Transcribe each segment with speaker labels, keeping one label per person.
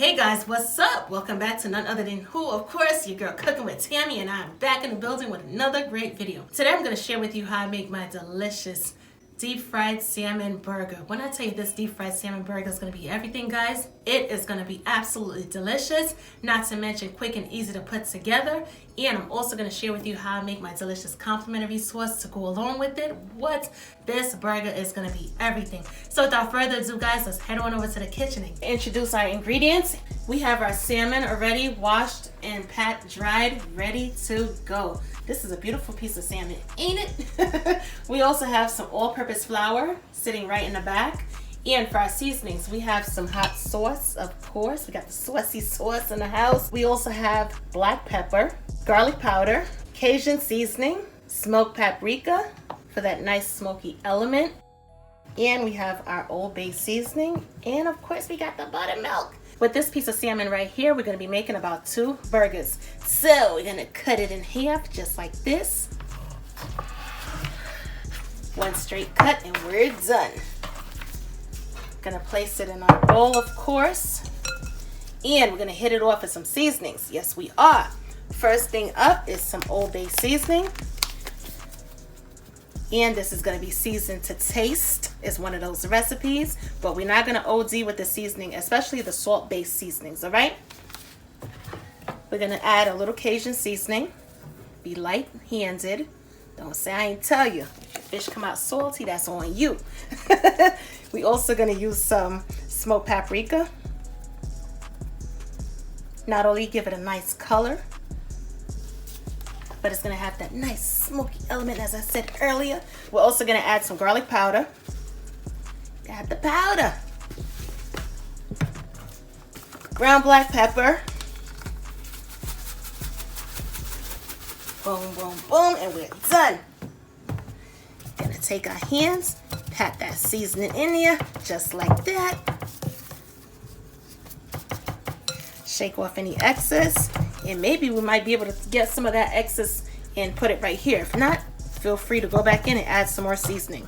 Speaker 1: Hey guys, what's up? Welcome back to none other than who, of course, your girl Cooking with Tammy, and I'm back in the building with another great video. Today I'm going to share with you how I make my delicious deep fried salmon burger. When I tell you this deep fried salmon burger is going to be everything, guys, it is going to be absolutely delicious, not to mention quick and easy to put together. And I'm also going to share with you how I make my delicious complimentary sauce to go along with it. What this burger is going to be everything. So without further ado, guys, let's head on over to the kitchen and introduce our ingredients. We have our salmon already washed and pat dried, ready to go. This is a beautiful piece of salmon, ain't it? We also have some all-purpose flour sitting right in the back. And for our seasonings, we have some hot sauce, of course. We got the Swissy Sauce in the house. We also have black pepper, garlic powder, Cajun seasoning, smoked paprika for that nice smoky element. And we have our Old Bay seasoning. And of course, we got the buttermilk. With this piece of salmon right here, we're going to be making about 2 burgers. So we're going to cut it in half just like this. One straight cut and we're done. Gonna place it in our bowl, of course. And we're gonna hit it off with some seasonings. Yes, we are. First thing up is some Old Bay seasoning. And this is gonna be seasoned to taste. It's one of those recipes, but we're not gonna OD with the seasoning, especially the salt-based seasonings, all right? We're gonna add a little Cajun seasoning. Be light-handed. Don't say I ain't tell you. If fish come out salty, that's on you. We also gonna use some smoked paprika. Not only give it a nice color, but it's gonna have that nice smoky element, as I said earlier. We're also gonna add some garlic powder. Add the powder. Ground black pepper. Boom, boom, boom, and we're done. Gonna take our hands, pat that seasoning in there, just like that. Shake off any excess, and maybe we might be able to get some of that excess and put it right here. If not, feel free to go back in and add some more seasoning.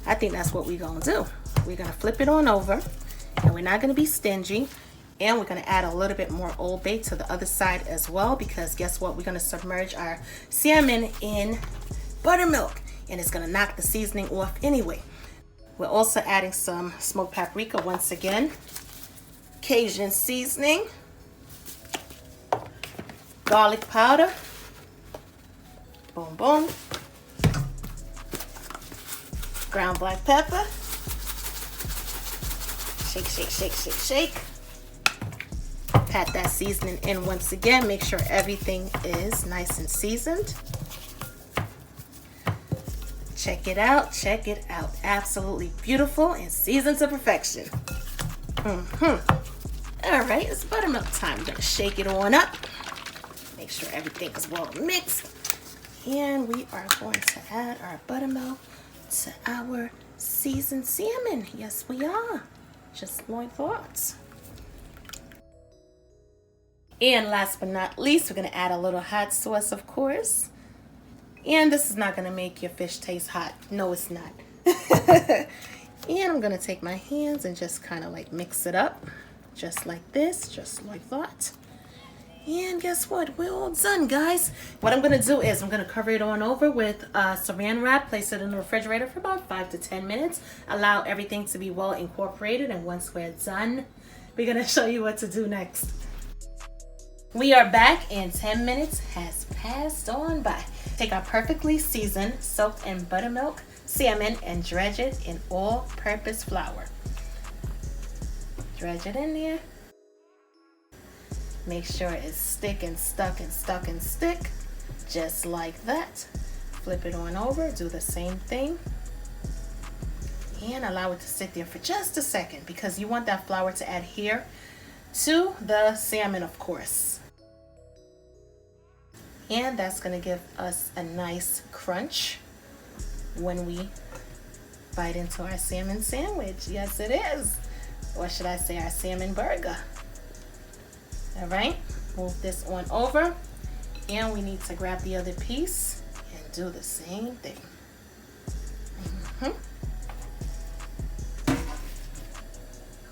Speaker 1: I think that's what we're gonna do. We're gonna flip it on over, and we're not gonna be stingy. And we're going to add a little bit more Old Bay to the other side as well, because guess what? We're going to submerge our salmon in buttermilk, and it's going to knock the seasoning off anyway. We're also adding some smoked paprika once again, Cajun seasoning, garlic powder, boom, boom, ground black pepper, shake, shake, shake, shake, shake. Pat that seasoning in once again. Make sure everything is nice and seasoned. Check it out. Check it out. Absolutely beautiful and seasoned to perfection. All right, it's buttermilk time. We're going to shake it on up. Make sure everything is well mixed. And we are going to add our buttermilk to our seasoned salmon. Yes, we are. Just my thoughts. And last but not least, we're going to add a little hot sauce, of course. And this is not going to make your fish taste hot. No, it's not. And I'm going to take my hands and just kind of like mix it up. Just like this, just like that. And guess what? We're all done, guys. What I'm going to do is I'm going to cover it on over with saran wrap. Place it in the refrigerator for about 5 to 10 minutes. Allow everything to be well incorporated. And once we're done, we're going to show you what to do next. We are back and 10 minutes has passed on by. Take our perfectly seasoned, soaked in buttermilk salmon and dredge it in all-purpose flour. Dredge it in there. Make sure it's stick and stuck and stuck and stick. Just like that. Flip it on over, do the same thing. And allow it to sit there for just a second, because you want that flour to adhere to the salmon, of course. And that's going to give us a nice crunch when we bite into our salmon sandwich. Yes, it is. Or should I say our salmon burger. All right, move this on over. And we need to grab the other piece and do the same thing.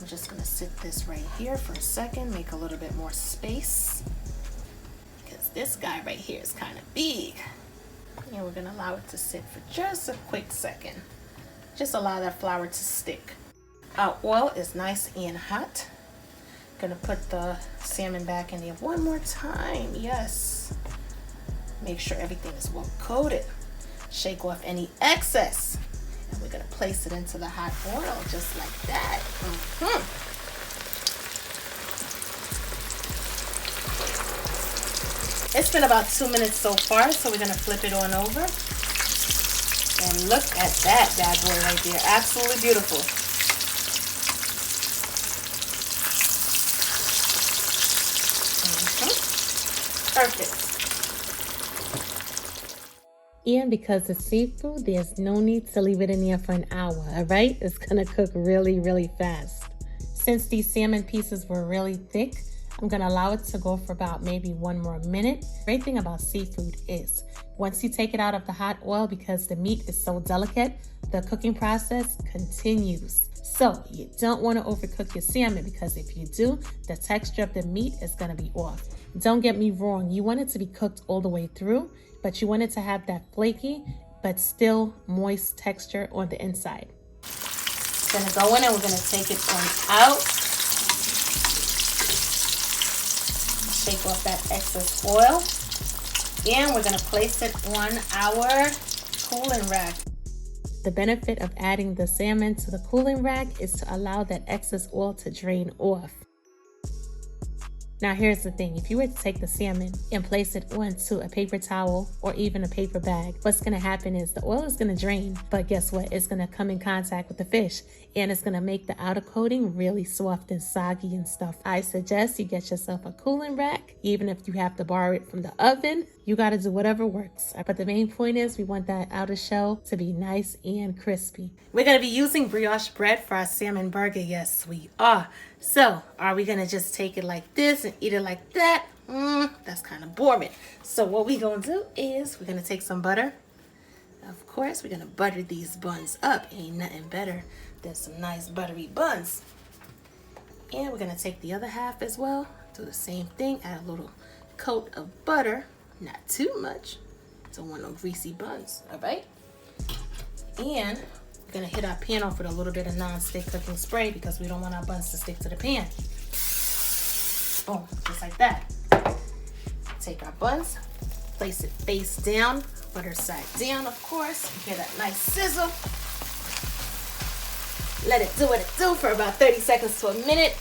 Speaker 1: I'm just gonna sit this right here for a second, make a little bit more space, because this guy right here is kind of big. And we're gonna allow it to sit for just a quick second. Just allow that flour to stick. Our oil is nice and hot. Gonna put the salmon back in there one more time. Yes. Make sure everything is well coated. Shake off any excess. And we're gonna place it into the hot oil just like that. It's been about 2 minutes so far, so we're gonna flip it on over. And look at that bad boy right there. Absolutely beautiful. Perfect. And because it's seafood, there's no need to leave it in there for an hour, all right? It's gonna cook really, really fast. Since these salmon pieces were really thick, I'm gonna allow it to go for about maybe 1 more minute. Great thing about seafood is, once you take it out of the hot oil, because the meat is so delicate, the cooking process continues. So you don't wanna overcook your salmon, because if you do, the texture of the meat is gonna be off. Don't get me wrong, you want it to be cooked all the way through, but you want it to have that flaky, but still moist texture on the inside. Gonna go in and we're gonna take it on out. Shake off that excess oil. And we're gonna place it on our cooling rack. The benefit of adding the salmon to the cooling rack is to allow that excess oil to drain off. Now here's the thing, if you were to take the salmon and place it onto a paper towel or even a paper bag, what's gonna happen is the oil is gonna drain, but guess what? It's gonna come in contact with the fish and it's gonna make the outer coating really soft and soggy and stuff. I suggest you get yourself a cooling rack, even if you have to borrow it from the oven. You gotta do whatever works. But the main point is we want that outer shell to be nice and crispy. We're gonna be using brioche bread for our salmon burger. Yes, we are. So, are we gonna just take it like this and eat it like that? That's kind of boring. So what we're gonna do is we're gonna take some butter. Of course, we're gonna butter these buns up. Ain't nothing better than some nice buttery buns. And we're gonna take the other half as well. Do the same thing, add a little coat of butter. Not too much. Don't want no greasy buns, all right? And we're gonna hit our pan off with a little bit of non-stick cooking spray because we don't want our buns to stick to the pan. Boom, just like that. Take our buns, place it face down, butter side down, of course. You hear that nice sizzle. Let it do what it do for about 30 seconds to a minute.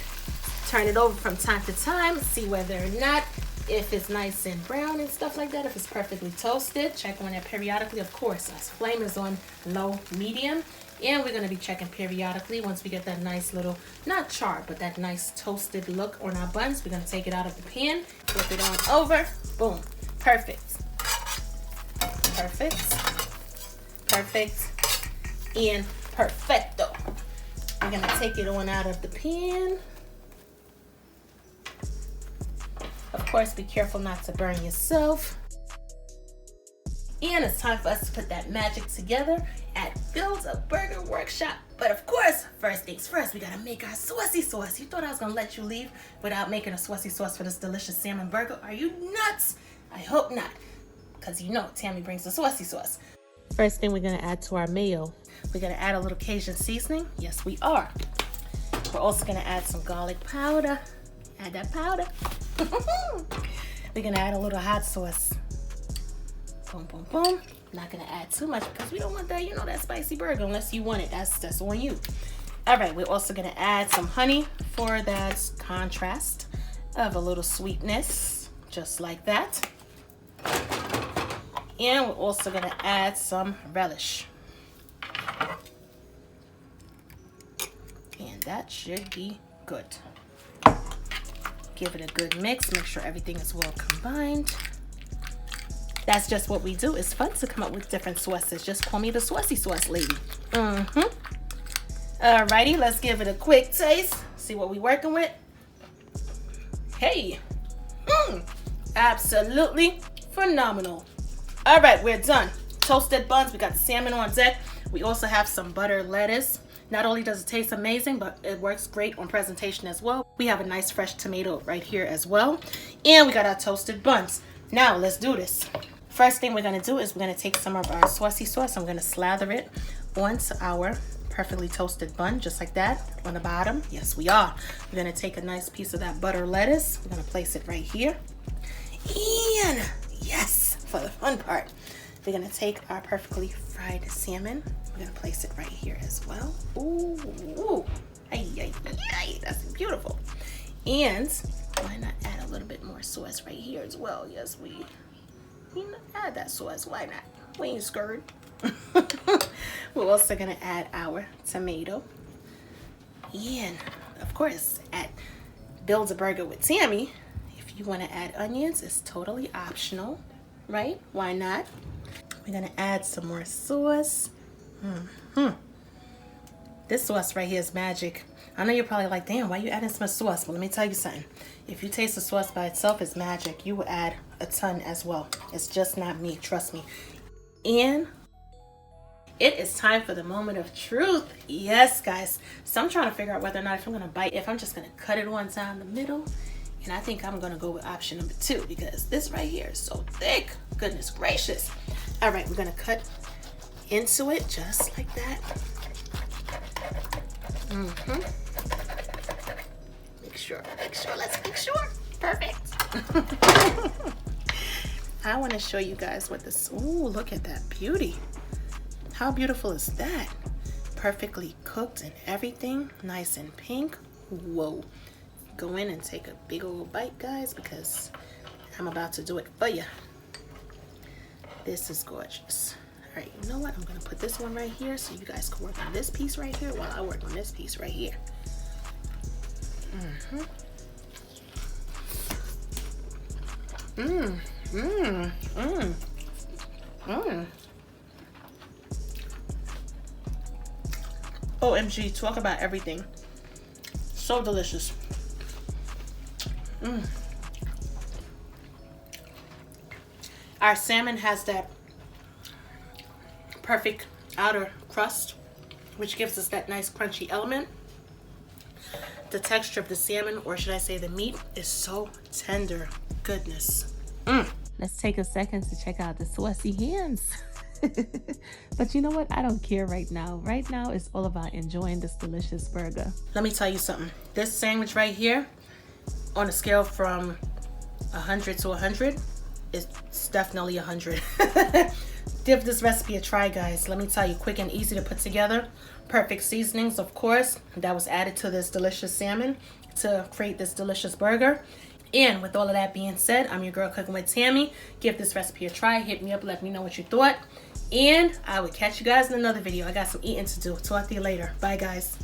Speaker 1: Turn it over from time to time, see whether or not, if it's nice and brown and stuff like that, if it's perfectly toasted. Check on it periodically, of course. Our flame is on low, medium. And we're gonna be checking periodically once we get that nice little, not charred, but that nice toasted look on our buns. We're gonna take it out of the pan, flip it on over, boom, perfect. Perfect, perfect, and perfecto. We're gonna take it on out of the pan. Of course, be careful not to burn yourself. And it's time for us to put that magic together at Build a Burger Workshop. But of course, first things first, we gotta make our Swissy sauce. You thought I was gonna let you leave without making a Swissy sauce for this delicious salmon burger? Are you nuts? I hope not, because you know Tammy brings the Swissy sauce. First thing we're gonna add to our mayo, we're gonna add a little Cajun seasoning. Yes, we are. We're also gonna add some garlic powder. Add that powder. We're gonna add a little hot sauce. Boom, boom, boom. Not gonna add too much because we don't want that, you know, that spicy burger unless you want it. That's on you. All right, we're also gonna add some honey for that contrast of a little sweetness, just like that. And we're also gonna add some relish. And that should be good. Give it a good mix, make sure everything is well combined. That's just what we do. It's fun to come up with different sauces. Just call me the Swissy Sauce lady. Alrighty, let's give it a quick taste. See what we're working with. Hey, absolutely phenomenal. All right, we're done. Toasted buns, we got the salmon on deck. We also have some butter lettuce. Not only does it taste amazing, but it works great on presentation as well. We have a nice fresh tomato right here as well. And we got our toasted buns. Now let's do this. First thing we're gonna do is we're gonna take some of our Swissy sauce. I'm gonna slather it onto our perfectly toasted bun, just like that on the bottom. Yes, we are. We're gonna take a nice piece of that butter lettuce. We're gonna place it right here. And yes, for the fun part, we're gonna take our perfectly fried salmon. We're gonna place it right here as well. Ooh, ay, ay, ay, that's beautiful. And why not add a little bit more sauce right here as well? Yes, we add that sauce. Why not? We ain't scared. We're also gonna add our tomato. And of course, at Build a Burger with Tammy, if you wanna add onions, it's totally optional, right? Why not? We're gonna add some more sauce. This sauce right here is magic. I know you're probably like, damn, why are you adding so much sauce? Well, let me tell you something. If you taste the sauce by itself, it's magic. You will add a ton as well. It's just not me, trust me. And it is time for the moment of truth. Yes, guys. So I'm trying to figure out whether or not if I'm gonna bite, if I'm just gonna cut it one down the middle. And I think I'm gonna go with option number 2 because this right here is so thick. Goodness gracious. All right, we're gonna cut into it just like that. Make sure, let's make sure. Perfect. I want to show you guys what this, ooh, look at that beauty. How beautiful is that? Perfectly cooked and everything, nice and pink. Whoa. Go in and take a big old bite, guys, because I'm about to do it for you. This is gorgeous. All right, you know what? I'm gonna put this one right here so you guys can work on this piece right here while I work on this piece right here. OMG, talk about everything. So delicious. Our salmon has that perfect outer crust, which gives us that nice crunchy element. The texture of the salmon, or should I say the meat, is so tender. Goodness. Let's take a second to check out the Swissy hands. But you know what? I don't care right now. Right now, it's all about enjoying this delicious burger. Let me tell you something. This sandwich right here, on a scale from 100 to 100, it's definitely 100. Give this recipe a try, guys. Let me tell you, quick and easy to put together. Perfect seasonings, of course, that was added to this delicious salmon to create this delicious burger. And with all of that being said, I'm your girl cooking with Tammy. Give this recipe a try. Hit me up. Let me know what you thought. And I will catch you guys in another video. I got some eating to do. Talk to you later. Bye, guys.